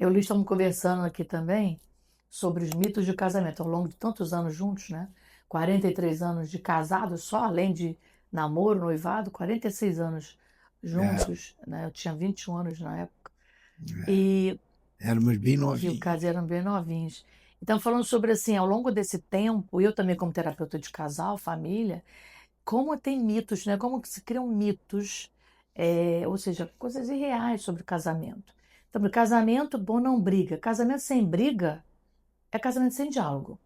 Eu e o Luiz estamos conversando aqui também sobre os mitos de casamento ao longo de tantos anos juntos, né? 43 anos de casados só, além de namoro, noivado, 46 anos É, juntos, né? Eu tinha 21 anos na época. E, éramos bem e o novinhos. caso eram bem novinhos. Então, falando sobre assim, ao longo desse tempo, eu também como terapeuta de casal, família, como tem mitos, né? Como que se criam mitos, ou seja, coisas irreais sobre o casamento. Então, casamento bom não briga. Casamento sem briga é casamento sem diálogo.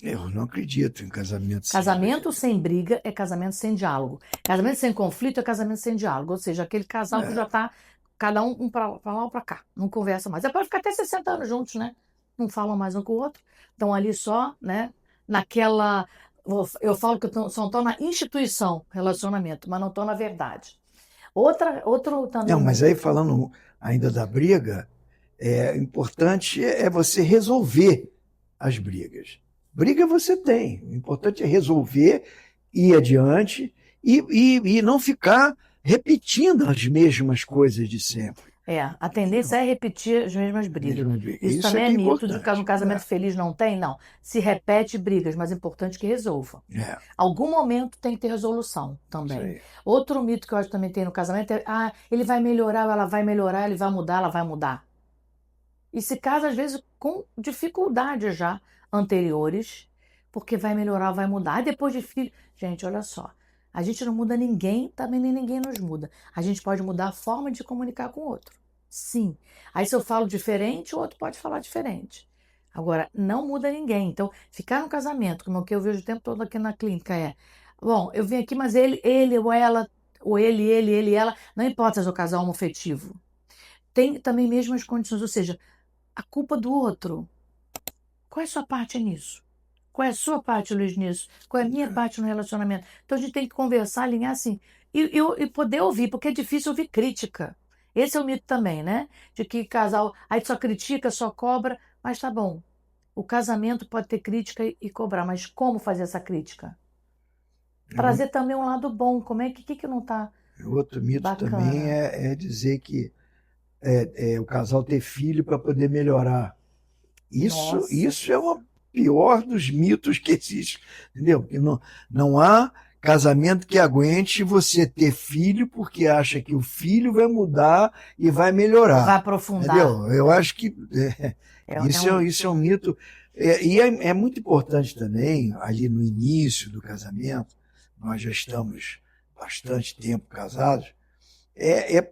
Eu não acredito em casamento sem Casamento briga. sem briga é casamento sem diálogo. Casamento sem conflito é casamento sem diálogo. Ou seja, aquele casal que já É, está cada um para lá ou para cá, não conversa mais. É para ficar até 60 anos juntos, né? Não falam mais um com o outro. Estão ali só, né? Naquela. Eu falo que só estão na instituição relacionamento, mas não estão na verdade. Outro não, também. mas aí falando ainda da briga, importante é você resolver as brigas. Briga você tem, o importante é resolver, ir adiante e não ficar repetindo as mesmas coisas de sempre. A tendência é repetir as mesmas brigas. Mesmas brigas. Isso Isso é também é que é mito de que um importante. casamento feliz não tem? Não. Se repete brigas, mas é importante que resolva. É, Algum momento tem que ter resolução isso também. aí. Outro mito que eu acho que também tem no casamento é: ele vai melhorar, ela vai melhorar, ele vai mudar, ela vai mudar. E se casa, às vezes, com dificuldades já anteriores, porque vai melhorar, vai mudar. Aí depois de filho. Gente, olha só. A gente não muda ninguém, também nem ninguém nos muda. A gente pode mudar a forma de comunicar com o outro. Sim. Aí se eu falo diferente, o outro pode falar diferente. Agora, não muda ninguém. Então, ficar no casamento, como é o que eu vejo o tempo todo aqui na clínica, bom, eu vim aqui, mas ele ou ela, ou ele e ela, não importa se é o casal homoafetivo. Tem também mesmas condições, ou seja, a culpa do outro. Qual é a sua parte nisso? Qual é a sua parte, Luiz, nisso? Qual é a minha parte no relacionamento? Então a gente tem que conversar, alinhar assim, e poder ouvir, porque é difícil ouvir crítica. Esse é o mito também, né? De que casal, aí só critica, só cobra, mas tá bom. O casamento pode ter crítica e cobrar, mas como fazer essa crítica? Um- Trazer também um lado bom. Como é que não tá Outro mito também bacana? é dizer que o casal ter filho para poder melhorar. Isso, Nossa. isso é o pior dos mitos que existe, entendeu? Que não há casamento que aguente você ter filho porque acha que o filho vai mudar e vai Vai melhorar, aprofundar. entendeu? Eu acho que É um. isso é um mito. E é muito importante também, ali no início do casamento, nós já estamos bastante tempo casados,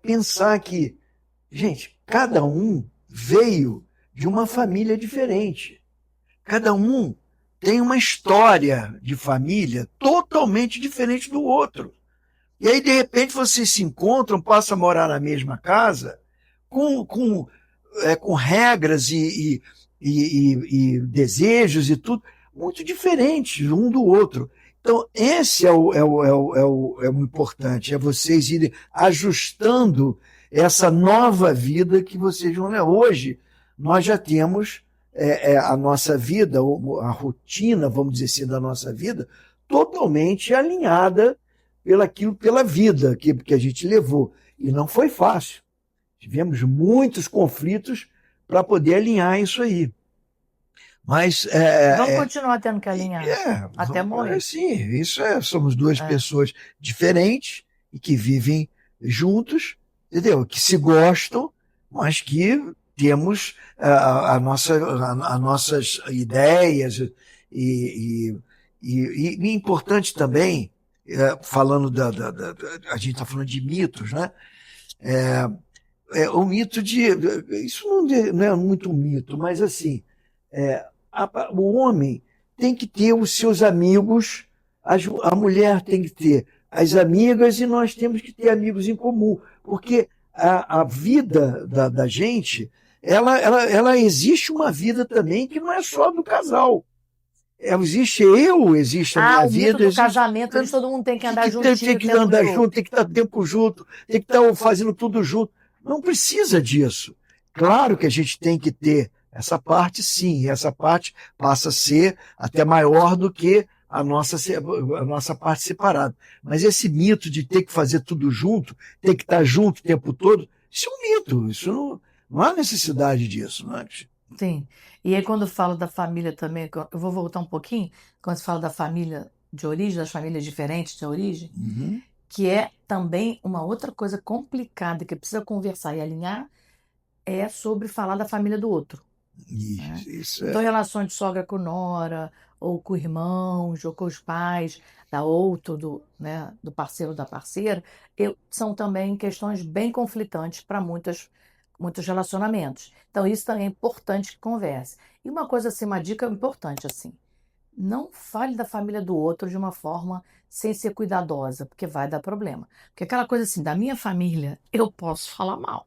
pensar que, gente, cada um veio de uma família diferente. Cada um tem uma história de família totalmente diferente do outro. E aí, de repente, vocês se encontram, passam a morar na mesma casa, com regras e desejos e tudo, muito diferentes um do outro. Então, esse é o importante, é vocês irem ajustando essa nova vida que vocês vão levar. Hoje, nós já temos a nossa vida, a rotina, vamos dizer assim, da nossa vida, totalmente alinhada pela vida que a gente levou. E não foi fácil. Tivemos muitos conflitos para poder alinhar isso aí. Mas Vamos continuar tendo que alinhar até morrer. sim, somos duas É. pessoas diferentes e que vivem juntos, entendeu? Que se gostam, mas que temos as nossas ideias e é importante também, falando a gente está falando de mitos, né? O mito de isso não é muito um mito, mas assim o homem tem que ter os seus amigos, a mulher tem que ter as amigas e nós temos que ter amigos em comum, porque a vida da gente, ela existe uma vida também que não é só do casal. Existe a minha O mito vida, do existe. casamento, onde todo mundo tem que andar Tem juntinho o que tempo andar junto, junto. tem que estar tempo junto, tem que estar fazendo tudo junto. Não precisa disso. Claro que a gente tem que ter essa parte, sim, e essa parte passa a ser até maior do que a nossa parte separada. Mas esse mito de ter que fazer tudo junto, ter que estar junto o tempo todo, isso é um mito. Isso Não há necessidade disso, não é? Sim. E aí, quando falo da família também, eu vou voltar um pouquinho, quando se fala da família de origem, das famílias diferentes de origem, Uhum. que é também uma outra coisa complicada que precisa conversar e alinhar, é sobre falar da família do outro, né? Isso Então, é. relações de sogra com nora, ou com irmãos, ou com os pais da outro, né, do parceiro ou da parceira, são também questões bem conflitantes para muitos relacionamentos. Então, isso também é importante que converse. E uma coisa assim, uma dica importante assim, não fale da família do outro de uma forma sem ser cuidadosa, porque vai dar problema. Porque aquela coisa assim, da minha família, eu posso falar mal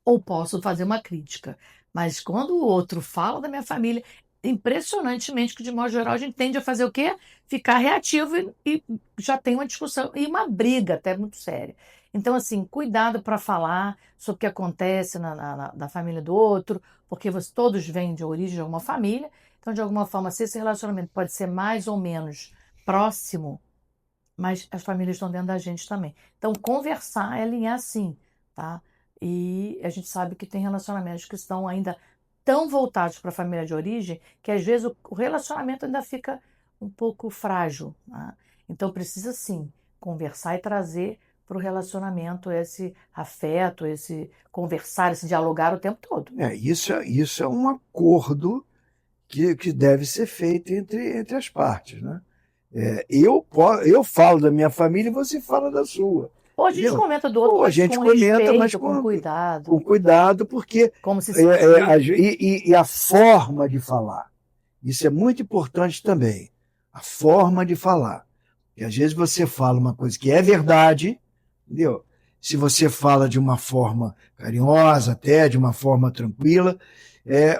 ou posso fazer uma crítica. Mas quando o outro fala da minha família, impressionantemente que de modo geral a gente tende a fazer o quê? Ficar reativo e já tem uma discussão e uma briga até muito séria. Então, assim, cuidado para falar sobre o que acontece na família do outro, porque todos vêm de origem de alguma família, então, de alguma forma, se esse relacionamento pode ser mais ou menos próximo, mas as famílias estão dentro da gente também. Então, conversar é alinhar sim, tá? E a gente sabe que tem relacionamentos que estão ainda tão voltados para a família de origem que às vezes o relacionamento ainda fica um pouco frágil, tá? Então, precisa sim conversar e trazer para o relacionamento esse afeto, esse conversar, esse dialogar o tempo todo. Isso é um acordo que deve ser feito entre as partes, né? Eu falo da minha família e você fala da sua, Ou a gente entendeu? comenta do outro, Ou a mas gente com comenta, mas respeito, com cuidado, com cuidado, porque como se se fosse. e a forma de falar. Isso é muito importante também. A forma de falar. E às vezes você fala uma coisa que é verdade, entendeu? Se você fala de uma forma carinhosa, até de uma forma tranquila,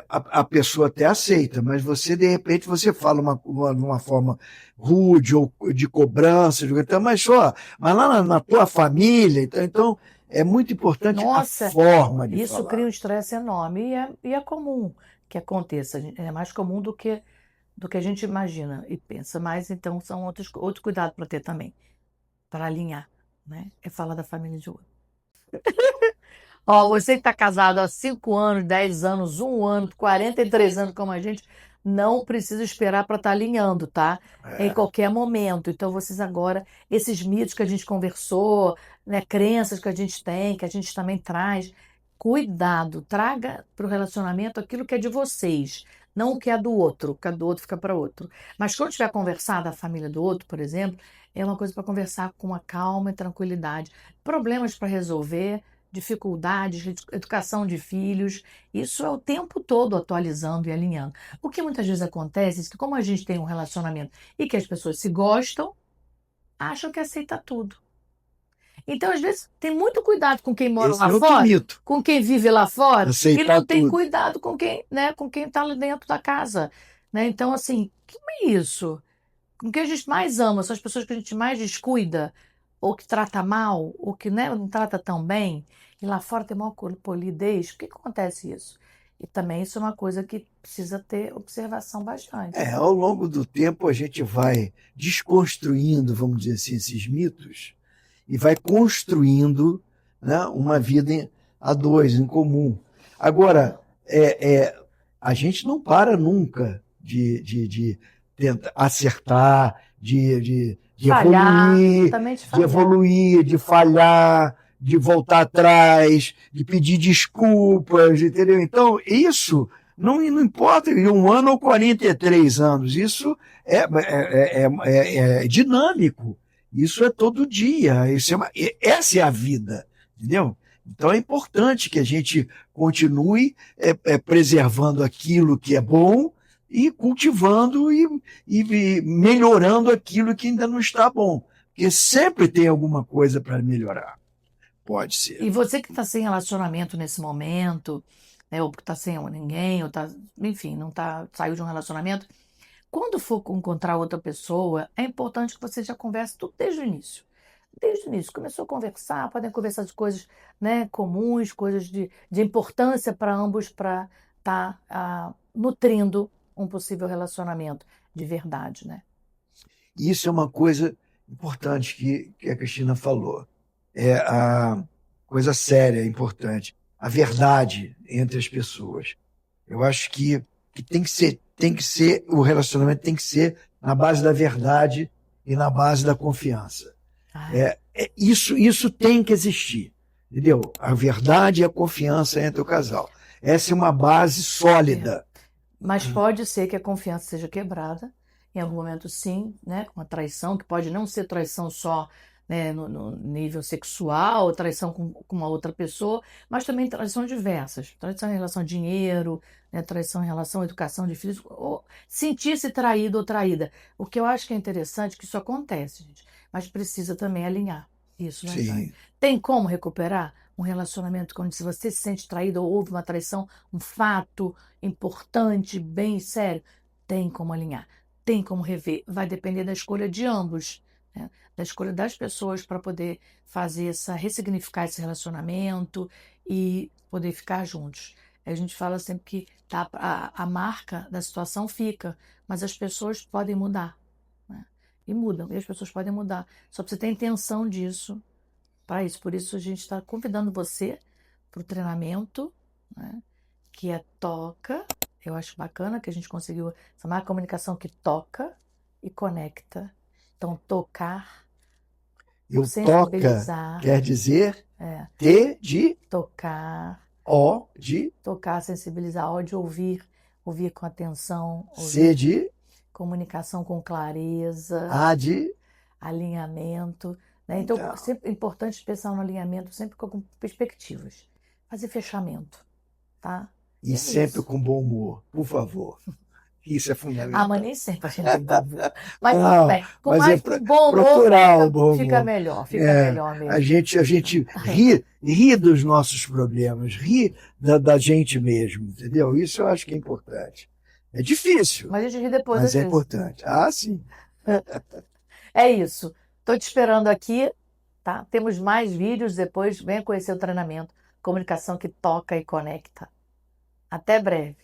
a pessoa até aceita, mas você, de repente, você fala de uma forma rude ou de cobrança, então, mas lá na tua família, então é muito importante a Nossa, forma de isso cria falar. um estresse enorme e é comum que aconteça. É mais comum do que a gente imagina e pensa. Mas então são outros cuidados para ter também, para alinhar, né? É falar da família de outro. Ó, você que está casado há 5 anos, 10 anos, 1 ano, 43 anos como a gente, não precisa esperar para estar alinhando, tá? É em É, qualquer momento. Então, vocês agora, esses mitos que a gente conversou, né, crenças que a gente tem, que a gente também traz, cuidado, traga para o relacionamento aquilo que é de vocês, não o que é do outro, o que é do outro fica para outro. Mas quando tiver conversar da família do outro, por exemplo, é uma coisa para conversar com uma calma e tranquilidade. Problemas para resolver, dificuldades, educação de filhos, isso é o tempo todo atualizando e alinhando. O que muitas vezes acontece é que, como a gente tem um relacionamento e que as pessoas se gostam, acham que aceita tudo. Então, às vezes, tem muito cuidado com quem mora esse lá é outro fora, mito, com quem vive lá fora, e aceitar não tem tudo. cuidado com quem, né, com quem está lá dentro da casa, né? Então, assim, que é isso? Com quem a gente mais ama, são as pessoas que a gente mais descuida, ou que trata mal, ou que, né, não trata tão bem, e lá fora tem maior polidez. Por que que acontece isso? E também isso é uma coisa que precisa ter observação bastante. Ao longo do tempo a gente vai desconstruindo, vamos dizer assim, esses mitos e vai construindo, né, uma vida a dois, em comum. Agora, a gente não para nunca de tentar acertar, Falhar, também de de falhar. evoluir, de falhar, de voltar atrás, de pedir desculpas, entendeu? Então, isso não importa, em 1 ano ou 43 anos, isso é dinâmico. Isso é todo dia. Essa é a vida, entendeu? Então é importante que a gente continue preservando aquilo que é bom e cultivando e melhorando aquilo que ainda não está bom. Porque sempre tem alguma coisa para melhorar. Pode ser. E você que está sem relacionamento nesse momento, né, ou que está sem ninguém, ou tá, enfim, não tá, saiu de um relacionamento, quando for encontrar outra pessoa, é importante que você já converse tudo desde o início. Desde o início, começou a conversar, podem conversar de coisas, né, comuns, coisas de importância para ambos, para estar nutrindo um possível relacionamento de verdade, né? Isso é uma coisa importante que a Cristina falou. É a coisa séria, importante. a verdade entre as pessoas. Eu acho que tem que ser, o relacionamento tem que ser na base da verdade e na base da confiança. Isso tem que existir, entendeu? A verdade e a confiança entre o casal. Essa é uma base sólida. Mas pode ser que a confiança seja quebrada, em algum momento sim, né, com a traição, que pode não ser traição só, né, no nível sexual, traição com uma outra pessoa, mas também traição diversas. Traição em relação a dinheiro, né, traição em relação à educação de filhos, ou sentir-se traído ou traída. O que eu acho que é interessante é que isso acontece, gente, mas precisa também alinhar isso, né, Jair? Sim, Tem como recuperar um relacionamento quando se você se sente traído ou houve uma traição, um fato importante, bem sério? Tem como alinhar, tem como rever. Vai depender da escolha de ambos, né? Da escolha das pessoas para poder fazer ressignificar esse relacionamento e poder ficar juntos. A gente fala sempre que tá, a marca da situação fica, mas as pessoas podem mudar, né? E mudam, e as pessoas podem mudar. Só precisa ter intenção disso para isso. Por isso a gente está convidando você para o treinamento, né, que é toca. Eu acho bacana que a gente conseguiu essa marca comunicação que toca e conecta. Então, tocar, eu toca sensibilizar, quer dizer T de tocar, O de tocar, sensibilizar, ó, de ouvir, ouvir com atenção, C ouvir, de comunicação com clareza, A de alinhamento, né? Então, então, sempre é importante pensar no alinhamento, sempre com perspectivas. Fazer fechamento, tá? e É sempre isso. com bom humor, por favor. Isso é Ah, mas fundamental. nem sempre a gente tem bom humor. Mas tudo Não, bem. Com mas é mais com bom humor procurar o bom fica humor. melhor, fica É, melhor a mesmo. gente ri dos nossos problemas, ri da gente mesmo, entendeu? Isso eu acho que é importante. É difícil, Mas a gente ri depois, mas às é vezes. importante. Ah, sim. É isso. Estou te esperando aqui, tá? Temos mais vídeos depois. Venha conhecer o treinamento. Comunicação que toca e conecta. Até breve.